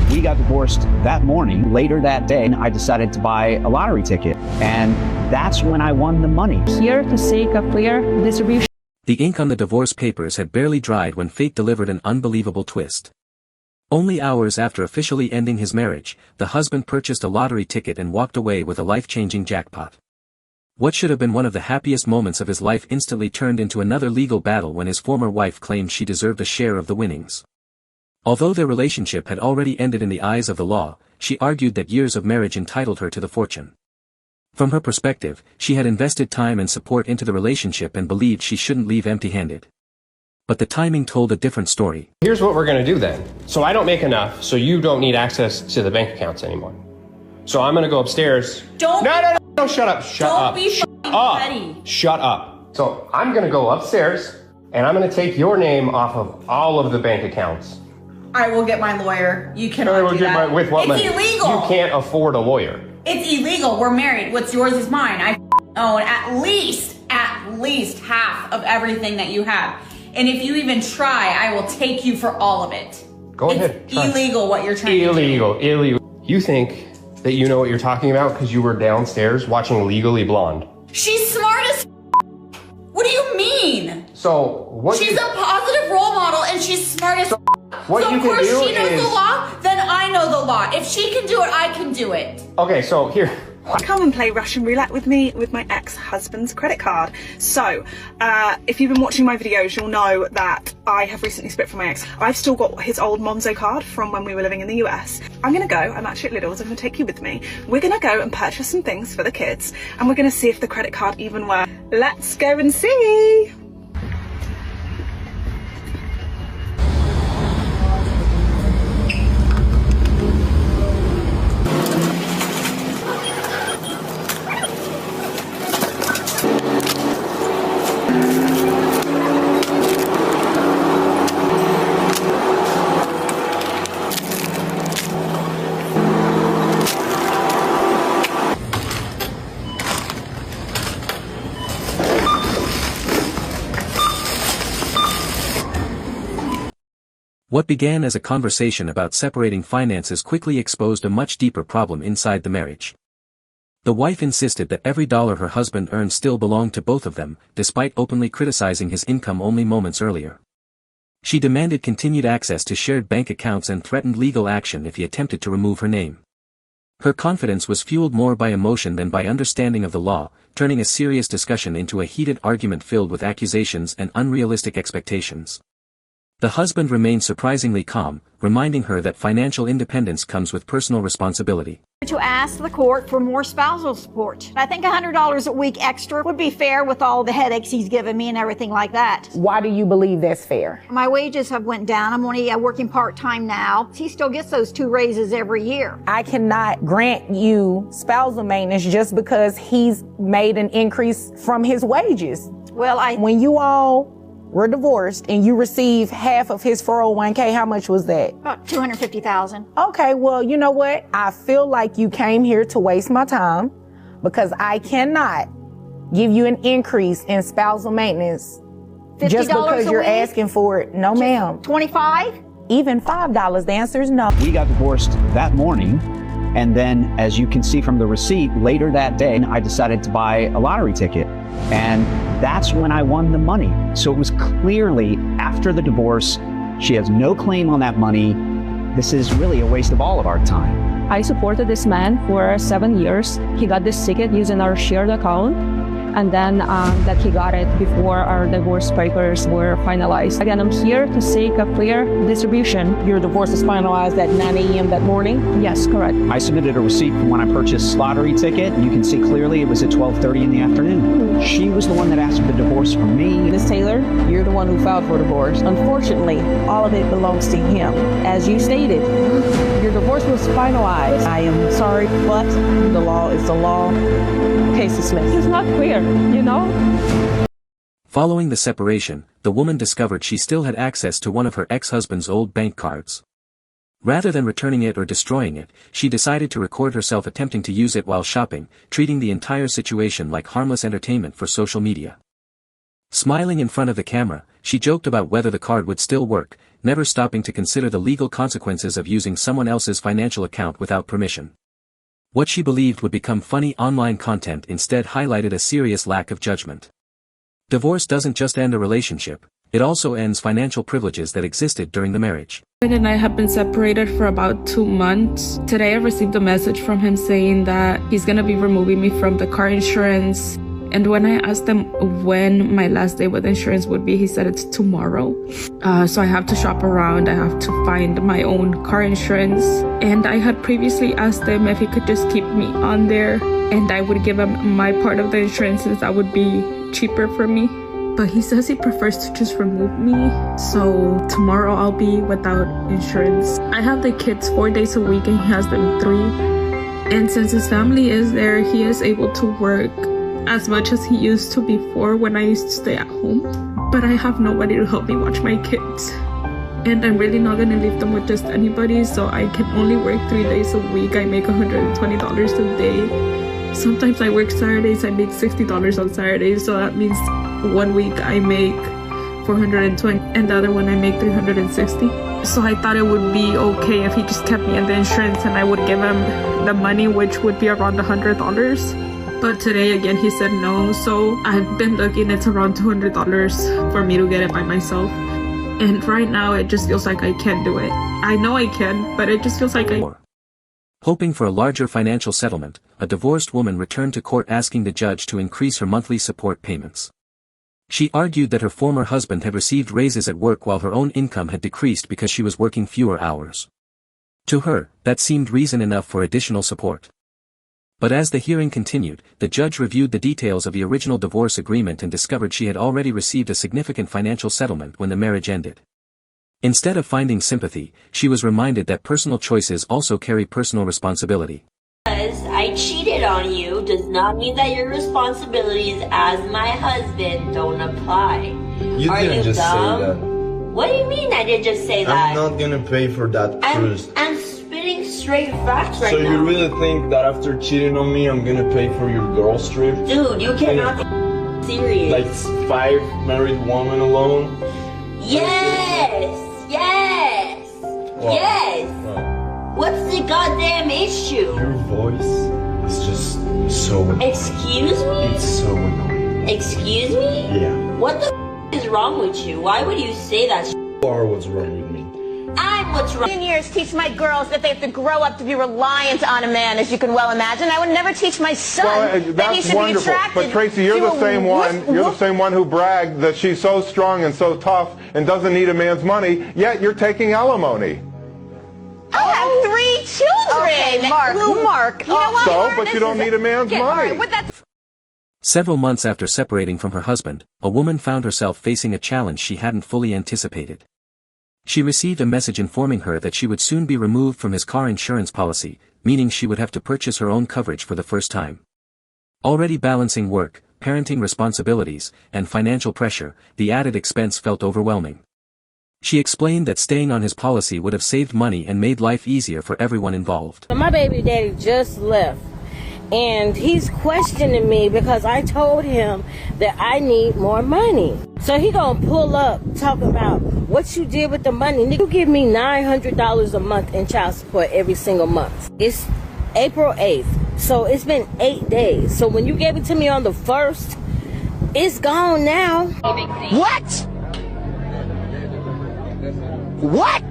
We got divorced that morning. Later that day, I decided to buy a lottery ticket, and that's when I won the money. Here to seek a clear distribution. The ink on the divorce papers had barely dried when fate delivered an unbelievable twist. Only hours after officially ending his marriage, the husband purchased a lottery ticket and walked away with a life-changing jackpot. What should have been one of the happiest moments of his life instantly turned into another legal battle when his former wife claimed she deserved a share of the winnings. Although their relationship had already ended in the eyes of the law, she argued that years of marriage entitled her to the fortune. From her perspective, she had invested time and support into the relationship and believed she shouldn't leave empty-handed. But the timing told a different story. Here's what we're going to do then. So I don't make enough, so you don't need access to the bank accounts anymore. So I'm going to go upstairs. Don't. No, shut up. Shut up. Don't be Shut up. petty. Shut up. So I'm going to go upstairs, and I'm going to take your name off of all of the bank accounts. I will get my lawyer. You cannot do that. With what money? It's illegal. You can't afford a lawyer. It's illegal. We're married. What's yours is mine. I own at least half of everything that you have. And if you even try, I will take you for all of it. Go ahead. It's illegal what you're trying to do. Illegal. You think that you know what you're talking about because you were downstairs watching Legally Blonde. She's smart as What do you mean? So what? She's a positive role model and she's smart as What so you of can course do she knows is... the law, then I know the law. If she can do it, I can do it. Okay, so here. Come and play Russian roulette with me with my ex-husband's credit card. So, if you've been watching my videos, you'll know that I have recently split from my ex. I've still got his old Monzo card from when we were living in the US. I'm gonna go, I'm actually at Lidl's, I'm gonna take you with me. We're gonna go and purchase some things for the kids, and we're gonna see if the credit card even works. Let's go and see! What began as a conversation about separating finances quickly exposed a much deeper problem inside the marriage. The wife insisted that every dollar her husband earned still belonged to both of them, despite openly criticizing his income only moments earlier. She demanded continued access to shared bank accounts and threatened legal action if he attempted to remove her name. Her confidence was fueled more by emotion than by understanding of the law, turning a serious discussion into a heated argument filled with accusations and unrealistic expectations. The husband remained surprisingly calm, reminding her that financial independence comes with personal responsibility. To ask the court for more spousal support. I think $100 a week extra would be fair with all the headaches he's given me and everything like that. Why do you believe that's fair? My wages have went down. I'm only working part-time now. He still gets those 2 raises every year. I cannot grant you spousal maintenance just because he's made an increase from his wages. Well, when you all were divorced and you receive half of his 401k, how much was that? About $250,000. Okay, well, you know what? I feel like you came here to waste my time because I cannot give you an increase in spousal maintenance just because you're asking for it. No, ma'am. 25? Even $5. The answer is no. We got divorced that morning, and then, as you can see from the receipt, later that day, I decided to buy a lottery ticket. And that's when I won the money. So it was clearly after the divorce. She has no claim on that money. This is really a waste of all of our time. I supported this man for 7 years. He got this ticket using our shared account. And then that he got it before our divorce papers were finalized. Again, I'm here to seek a clear distribution. Your divorce was finalized at 9 a.m. that morning? Yes, correct. I submitted a receipt from when I purchased lottery ticket. You can see clearly it was at 12:30 in the afternoon. She was the one that asked for the divorce from me. Ms. Taylor, you're the one who filed for divorce. Unfortunately, all of it belongs to him. As you stated, your divorce was finalized. I am sorry, but the law is the law. Case dismissed. It's not clear, you know? Following the separation, the woman discovered she still had access to one of her ex-husband's old bank cards. Rather than returning it or destroying it, she decided to record herself attempting to use it while shopping, treating the entire situation like harmless entertainment for social media. Smiling in front of the camera, she joked about whether the card would still work, never stopping to consider the legal consequences of using someone else's financial account without permission. What she believed would become funny online content instead highlighted a serious lack of judgment. Divorce doesn't just end a relationship, it also ends financial privileges that existed during the marriage. My husband and I have been separated for about 2 months. Today I received a message from him saying that he's gonna be removing me from the car insurance. And when I asked him when my last day with insurance would be, he said it's tomorrow. So I have to shop around. I have to find my own car insurance. And I had previously asked him if he could just keep me on there and I would give him my part of the insurance since that would be cheaper for me. But he says he prefers to just remove me. So tomorrow I'll be without insurance. I have the kids 4 days a week and he has them 3. And since his family is there, he is able to work as much as he used to before when I used to stay at home. But I have nobody to help me watch my kids. And I'm really not gonna leave them with just anybody, so I can only work 3 days a week. I make $120 a day. Sometimes I work Saturdays, I make $60 on Saturdays, so that means 1 week I make $420 and the other one I make $360. So I thought it would be okay if he just kept me in the insurance and I would give him the money, which would be around $100. But today again he said no, so I've been looking, it's around $200 for me to get it by myself. And right now it just feels like I can't do it. I know I can, but it just feels like I... Hoping for a larger financial settlement, a divorced woman returned to court asking the judge to increase her monthly support payments. She argued that her former husband had received raises at work while her own income had decreased because she was working fewer hours. To her, that seemed reason enough for additional support. But as the hearing continued, the judge reviewed the details of the original divorce agreement and discovered she had already received a significant financial settlement when the marriage ended. Instead of finding sympathy, she was reminded that personal choices also carry personal responsibility. Because I cheated on you does not mean that your responsibilities as my husband don't apply. You didn't just say that. What do you mean I didn't just say that? I'm not gonna pay for that cruise. I'm spitting straight facts right now. So you really think that after cheating on me, I'm gonna pay for your girls trip? Dude, you cannot be serious. Like 5 married women alone? Yes! Yes! Wow. Yes! Wow. What's the goddamn issue? Your voice is just so annoying. Excuse me? It's so annoying. Excuse me? Yeah. What the is wrong with you? Why would you say that? You are what's wrong with me. I'm what's wrong. Years teach my girls that they have to grow up to be reliant on a man, as you can well imagine. I would never teach my son that he should be attracted. But Tracy, you're the same one. You're the same one who bragged that she's so strong and so tough and doesn't need a man's money. Yet you're taking alimony. I have 3 children. Okay, Mark. You know what? So, but you don't need a man's money. Several months after separating from her husband, a woman found herself facing a challenge she hadn't fully anticipated. She received a message informing her that she would soon be removed from his car insurance policy, meaning she would have to purchase her own coverage for the first time. Already balancing work, parenting responsibilities, and financial pressure, the added expense felt overwhelming. She explained that staying on his policy would have saved money and made life easier for everyone involved. My baby daddy just left, and he's questioning me because I told him that I need more money. So he gonna pull up talking about what you did with the money. You give me $900 a month in child support every single month. It's April 8th, so it's been 8 days. So when you gave it to me on the 1st, it's gone now. What? What?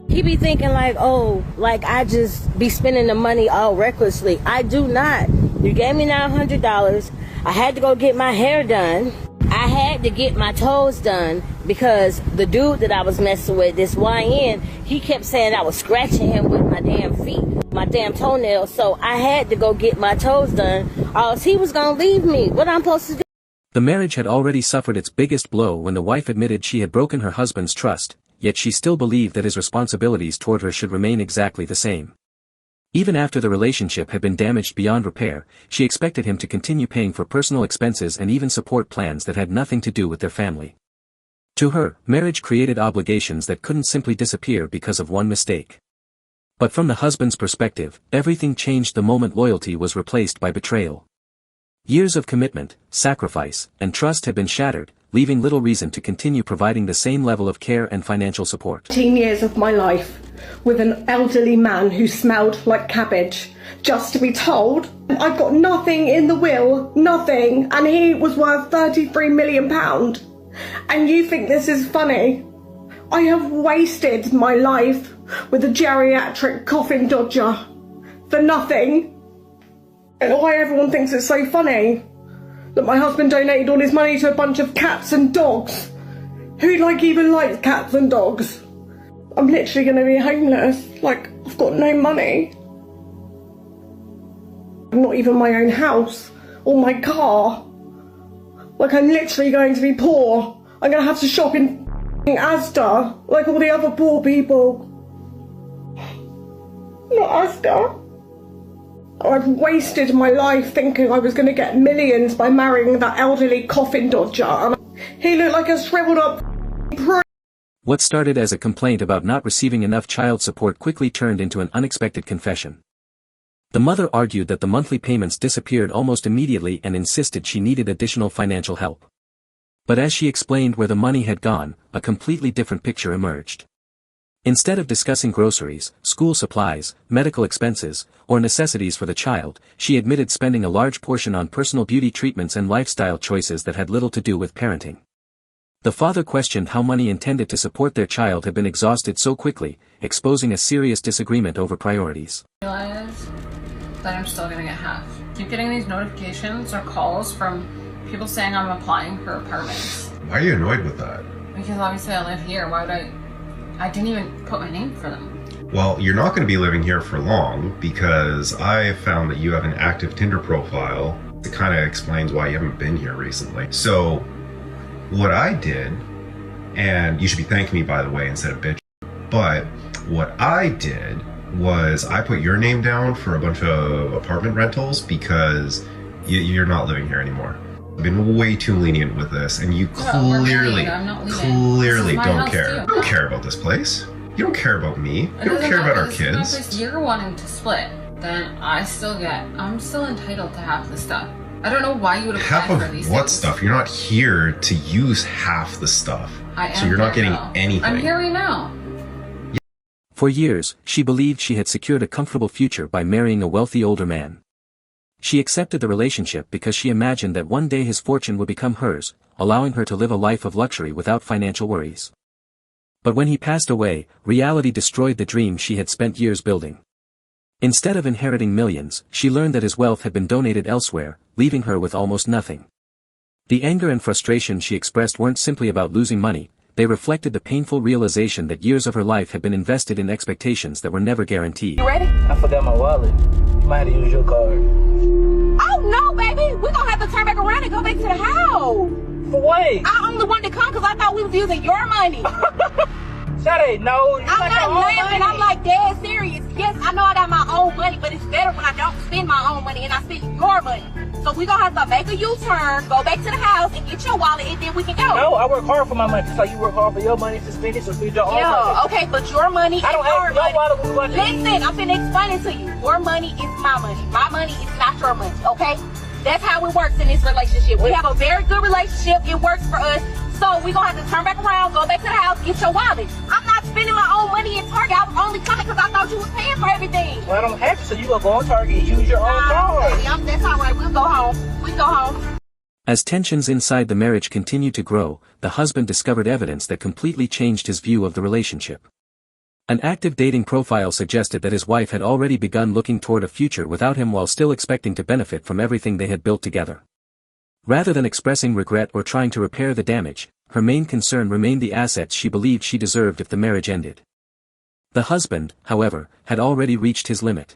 He be thinking like, oh, like I just be spending the money all recklessly. I do not. You gave me $900. I had to go get my hair done. I had to get my toes done because the dude that I was messing with, this YN, he kept saying I was scratching him with my damn feet, my damn toenails. So I had to go get my toes done, or else he was gonna leave me. What I'm supposed to do? The marriage had already suffered its biggest blow when the wife admitted she had broken her husband's trust, yet she still believed that his responsibilities toward her should remain exactly the same. Even after the relationship had been damaged beyond repair, she expected him to continue paying for personal expenses and even support plans that had nothing to do with their family. To her, marriage created obligations that couldn't simply disappear because of one mistake. But from the husband's perspective, everything changed the moment loyalty was replaced by betrayal. Years of commitment, sacrifice, and trust had been shattered, leaving little reason to continue providing the same level of care and financial support. 10 years of my life with an elderly man who smelled like cabbage, just to be told I've got nothing in the will, nothing, and he was worth £33 million. And you think this is funny? I have wasted my life with a geriatric coffin dodger for nothing. And why everyone thinks it's so funny that my husband donated all his money to a bunch of cats and dogs. Who even likes cats and dogs? I'm literally going to be homeless. Like, I've got no money. Not even my own house or my car. Like, I'm literally going to be poor. I'm going to have to shop in Asda like all the other poor people. Not Asda. I've wasted my life thinking I was going to get millions by marrying that elderly coffin dodger. And he looked like a shriveled up prick. What started as a complaint about not receiving enough child support quickly turned into an unexpected confession. The mother argued that the monthly payments disappeared almost immediately and insisted she needed additional financial help. But as she explained where the money had gone, a completely different picture emerged. Instead of discussing groceries, school supplies, medical expenses, or necessities for the child, she admitted spending a large portion on personal beauty treatments and lifestyle choices that had little to do with parenting. The father questioned how money intended to support their child had been exhausted so quickly, exposing a serious disagreement over priorities. I realize that I'm still gonna get half. Keep getting these notifications or calls from people saying I'm applying for apartments. Why are you annoyed with that? Because obviously I live here. Why would I didn't even put my name for them. Well, you're not going to be living here for long because I found that you have an active Tinder profile. It kind of explains why you haven't been here recently. So, what I did, and you should be thanking me by the way instead of bitch, but what I did was I put your name down for a bunch of apartment rentals because you're not living here anymore. I've been way too lenient with this, and you clearly don't care. You don't care about this place. You don't care about me. You don't care about our kids. If you're wanting to split, then I'm still entitled to half the stuff. I don't know why you would apply for these things. Half of what stuff? You're not here to use half the stuff. So you're not getting anything. I'm here right now. For years, she believed she had secured a comfortable future by marrying a wealthy older man. She accepted the relationship because she imagined that one day his fortune would become hers, allowing her to live a life of luxury without financial worries. But when he passed away, reality destroyed the dream she had spent years building. Instead of inheriting millions, she learned that his wealth had been donated elsewhere, leaving her with almost nothing. The anger and frustration she expressed weren't simply about losing money, they reflected the painful realization that years of her life had been invested in expectations that were never guaranteed. You ready? I forgot my wallet. You might have to use your card. Oh no, baby! We're gonna have to turn back around and go back to the house. For what? I only wanted to come because I thought we was using your money. Shade, no. I'm not laughing. I'm like dead serious. Yes, I know I got my own money, but it's better when I don't spend my own money and I spend your money. So we're gonna have to make a U-turn, go back to the house and get your wallet and then we can go. No, I work hard for my money. So you work hard for your money to spend it, so spend your own money. Okay, but your money I don't have your wallet with money. Listen, I'm finna explain it to you. Your money is my money. My money is not your money, okay? That's how it works in this relationship. We have a very good relationship. It works for us. So we're going to have to turn back around, go back to the house, get your wallet. I'm not spending my own money in Target. I was only coming because I thought you was paying for everything. Well, I don't have to, so you going to go on Target and use your own card. Baby, that's all right. We'll go home. We go home. As tensions inside the marriage continued to grow, the husband discovered evidence that completely changed his view of the relationship. An active dating profile suggested that his wife had already begun looking toward a future without him while still expecting to benefit from everything they had built together. Rather than expressing regret or trying to repair the damage, her main concern remained the assets she believed she deserved if the marriage ended. The husband, however, had already reached his limit.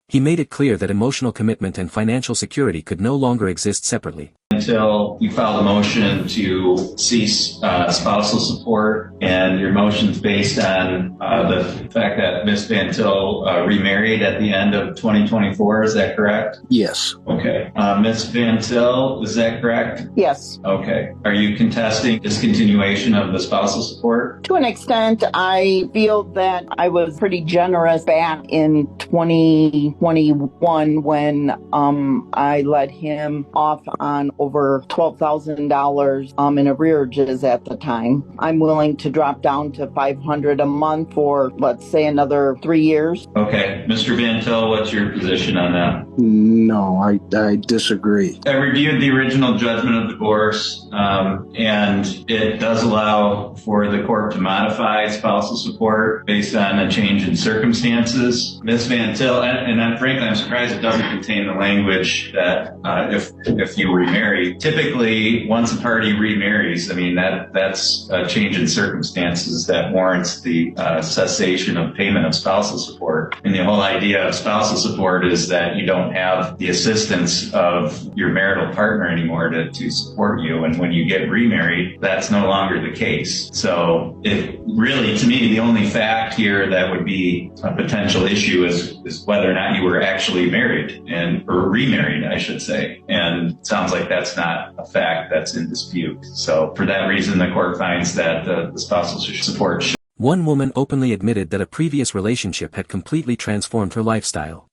He made it clear that emotional commitment and financial security could no longer exist separately. Until you filed a motion to cease spousal support, and your motion's based on the fact that Ms. Van Til remarried at the end of 2024, is that correct? Yes. Okay. Ms. Van Til, is that correct? Yes. Okay. Are you contesting discontinuation of the spousal support? To an extent, I feel that I was pretty generous back in 2021 when I let him off on over $12,000 in arrearages at the time. I'm willing to drop down to $500 a month for, let's say, another 3 years. Okay. Mr. Van Til, what's your position on that? No, I disagree. I reviewed the original judgment of divorce, and it does allow for the court to modify spousal support based on a change in circumstances. Ms. Van Til, and frankly, I'm surprised it doesn't contain the language that if you remarry, typically once a party remarries, I mean, that's a change in circumstances that warrants the cessation of payment of spousal support. And the whole idea of spousal support is that you don't have the assistance of your marital partner anymore to support you. And when you get remarried, that's no longer the case. So it really, to me, the only fact here that would be a potential issue is whether or not you were actually married or remarried, I should say. And it sounds like that's not a fact that's in dispute. So for that reason, the court finds that the spousal support should. One woman openly admitted that a previous relationship had completely transformed her lifestyle.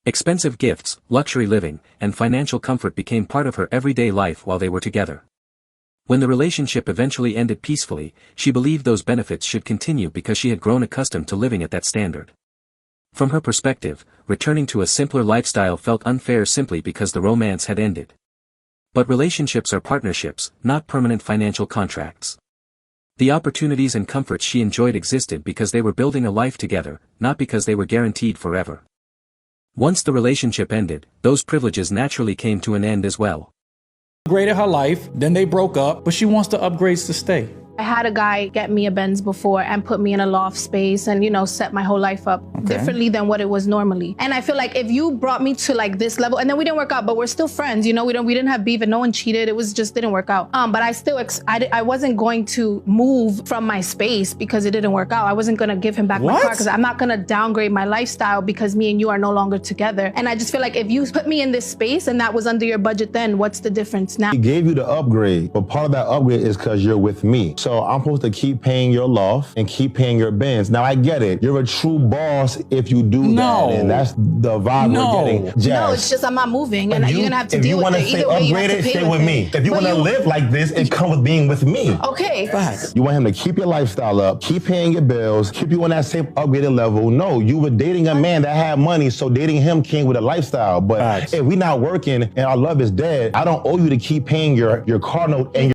Expensive gifts, luxury living, and financial comfort became part of her everyday life while they were together. When the relationship eventually ended peacefully, she believed those benefits should continue because she had grown accustomed to living at that standard. From her perspective, returning to a simpler lifestyle felt unfair simply because the romance had ended. But relationships are partnerships, not permanent financial contracts. The opportunities and comforts she enjoyed existed because they were building a life together, not because they were guaranteed forever. Once the relationship ended, those privileges naturally came to an end as well. Upgraded her life, then they broke up, but she wants the upgrades to stay. I had a guy get me a Benz before and put me in a loft space and, set my whole life up differently than what it was normally. And I feel like if you brought me to like this level, and then we didn't work out, but we're still friends, we didn't have beef and no one cheated. It was just didn't work out. But I wasn't going to move from my space because it didn't work out. I wasn't going to give him back my car because I'm not going to downgrade my lifestyle because me and you are no longer together. And I just feel like if you put me in this space and that was under your budget, then what's the difference now? He gave you the upgrade, but part of that upgrade is because you're with me. So I'm supposed to keep paying your loft and keep paying your Benz. Now I get it. You're a true boss if you do that. And that's the vibe we're getting. Jazz. No, it's just I'm not moving and you're going to have to deal with it. If you want to stay upgraded, stay with me. If you want to live like this, it comes with being with me. Okay. Facts. You want him to keep your lifestyle up, keep paying your bills, keep you on that same upgraded level. No, you were dating a man that had money, so dating him came with a lifestyle. But if we're not working and our love is dead, I don't owe you to keep paying your car note and your